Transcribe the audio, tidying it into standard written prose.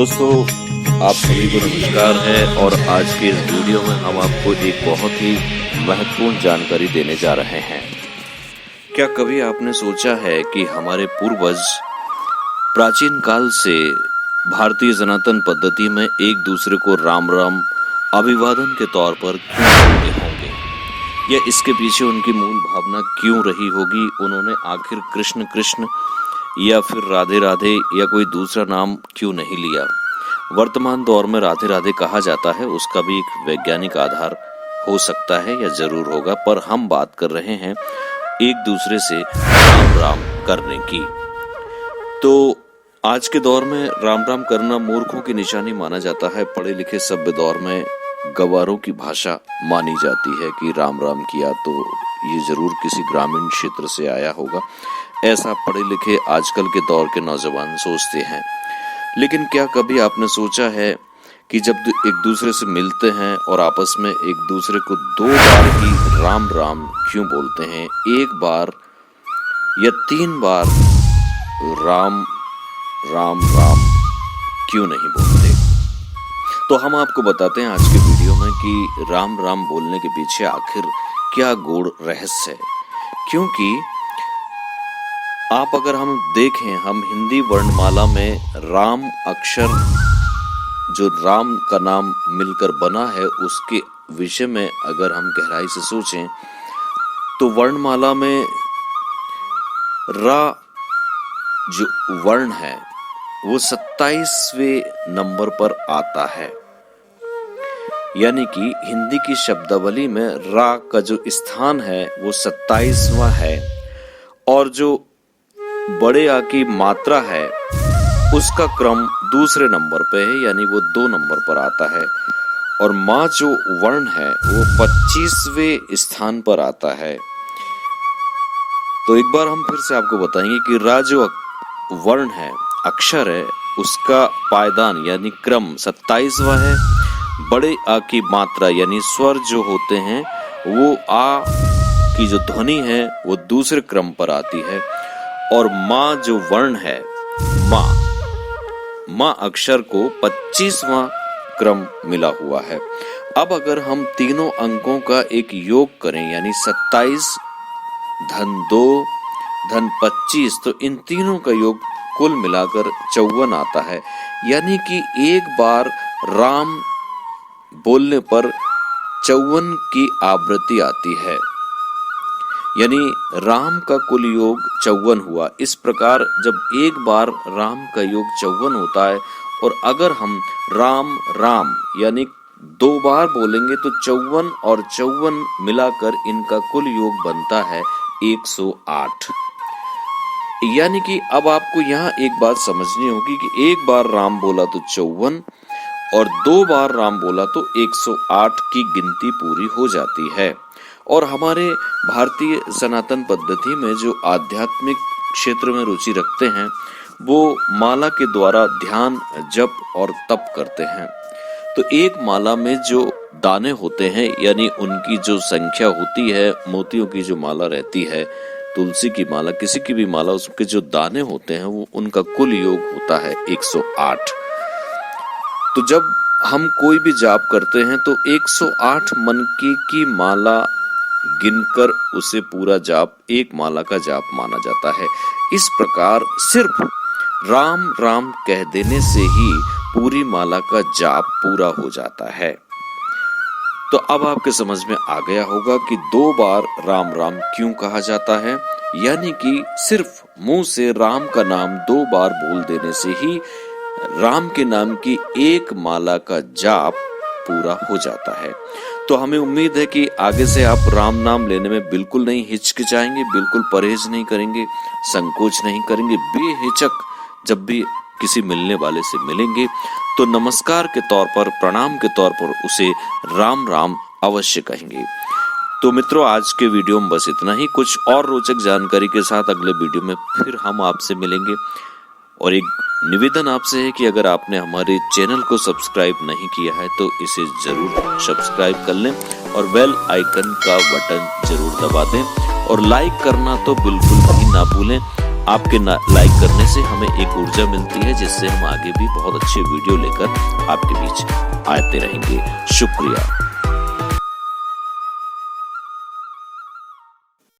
दोस्तों, आप सभी को नमस्कार है और आज के इस वीडियो में हम आपको एक बहुत ही महत्वपूर्ण जानकारी देने जा रहे हैं। क्या कभी आपने सोचा है कि हमारे पूर्वज प्राचीन काल से भारतीय सनातन पद्धति में एक दूसरे को राम राम अभिवादन के तौर पर क्यों बोलते होंगे, या इसके पीछे उनकी मूल भावना क्यों रही होगी? उन्होंने आखिर कृष्ण कृष्ण या फिर राधे राधे या कोई दूसरा नाम क्यों नहीं लिया? वर्तमान दौर में राधे राधे कहा जाता है, उसका भी एक वैज्ञानिक आधार हो सकता है या जरूर होगा, पर हम बात कर रहे हैं एक दूसरे से राम राम करने की। तो आज के दौर में राम राम करना मूर्खों की निशानी माना जाता है। पढ़े लिखे सभ्य दौर में गंवारों की भाषा मानी जाती है कि राम राम किया तो ये जरूर किसी ग्रामीण क्षेत्र से आया होगा, ऐसा पढ़े लिखे आजकल के दौर के नौजवान सोचते हैं। लेकिन क्या कभी आपने सोचा है कि जब एक दूसरे से मिलते हैं और आपस में एक दूसरे को 2 बार ही राम राम क्यों बोलते हैं? 1 बार या 3 बार राम राम राम क्यों नहीं बोलते? तो हम आपको बताते हैं आज के वीडियो में कि राम राम बोलने के पीछे आखिर क्या गूढ़ रहस्य है। क्योंकि आप अगर हम देखें, हम हिंदी वर्णमाला में राम अक्षर जो राम का नाम मिलकर बना है उसके विषय में अगर हम गहराई से सोचें तो वर्णमाला में रा जो वर्ण है वो 27वें नंबर पर आता है। यानी कि हिंदी की शब्दावली में रा का जो स्थान है वो 27वां है, और जो बड़े आ की मात्रा है उसका क्रम दूसरे नंबर पे है, यानी वो 2 नंबर पर आता है। और माँ जो वर्ण है वो 25वें स्थान पर आता है। तो एक बार हम फिर से आपको बताएंगे कि रा जो वर्ण है, अक्षर है, उसका पायदान यानी क्रम 27वां है। बड़े आ की मात्रा यानी स्वर जो होते हैं वो आ की जो ध्वनि है वो दूसरे क्रम पर आती है। और माँ जो वर्ण है, माँ अक्षर को 25वां क्रम मिला हुआ है। अब अगर हम तीनों अंकों का एक योग करें यानी 27 धन 2 धन 25, तो इन तीनों का योग कुल मिलाकर 54 आता है। यानी कि एक बार राम बोलने पर 54 की आवृत्ति आती है, यानी राम का कुल योग 54 हुआ। इस प्रकार जब एक बार राम का योग 54 होता है और अगर हम राम राम यानी 2 बार बोलेंगे तो 54 और 54 मिलाकर इनका कुल योग बनता है 108। यानी कि अब आपको यहाँ एक बात समझनी होगी कि एक बार राम बोला तो 54 और 2 बार राम बोला तो 108 की गिनती पूरी हो जाती है। और हमारे भारतीय सनातन पद्धति में जो आध्यात्मिक क्षेत्र में रुचि रखते हैं वो माला के द्वारा ध्यान, जप और तप करते हैं। तो एक माला में जो दाने होते हैं यानी उनकी जो संख्या होती है, मोतियों की जो माला रहती है, तुलसी की माला, किसी की भी माला, उसके जो दाने होते हैं वो उनका कुल योग होता है 108। तो जब हम कोई भी जाप करते हैं तो 108 मन की माला गिनकर उसे पूरा जाप एक माला का जाप माना जाता है। इस प्रकार सिर्फ राम राम कह देने से ही पूरी माला का जाप पूरा हो जाता है। तो अब आपके समझ में आ गया होगा कि 2 बार राम राम क्यों कहा जाता है। यानी कि सिर्फ मुंह से राम का नाम 2 बार बोल देने से ही राम के नाम की एक माला का जाप पूरा हो जाता है। तो हमें उम्मीद है कि आगे से आप राम नाम लेने में बिल्कुल नहीं हिचकिचाएंगे, बिल्कुल परहेज नहीं करेंगे, संकोच नहीं करेंगे। बेहिचक जब भी किसी मिलने वाले से मिलेंगे तो नमस्कार के तौर पर, प्रणाम के तौर पर उसे राम राम अवश्य कहेंगे। तो मित्रों, आज के वीडियो में बस इतना ही। कुछ और रोचक जानकारी के साथ अगले वीडियो में फिर हम आपसे मिलेंगे। और एक निवेदन आपसे है कि अगर आपने हमारे चैनल को सब्सक्राइब नहीं किया है तो इसे जरूर सब्सक्राइब कर लें और बेल आइकन का बटन जरूर दबा दें, और लाइक करना तो बिल्कुल भी ना भूलें। आपके लाइक करने से हमें एक ऊर्जा मिलती है, जिससे हम आगे भी बहुत अच्छे वीडियो लेकर आपके बीच आते रहेंगे। शुक्रिया।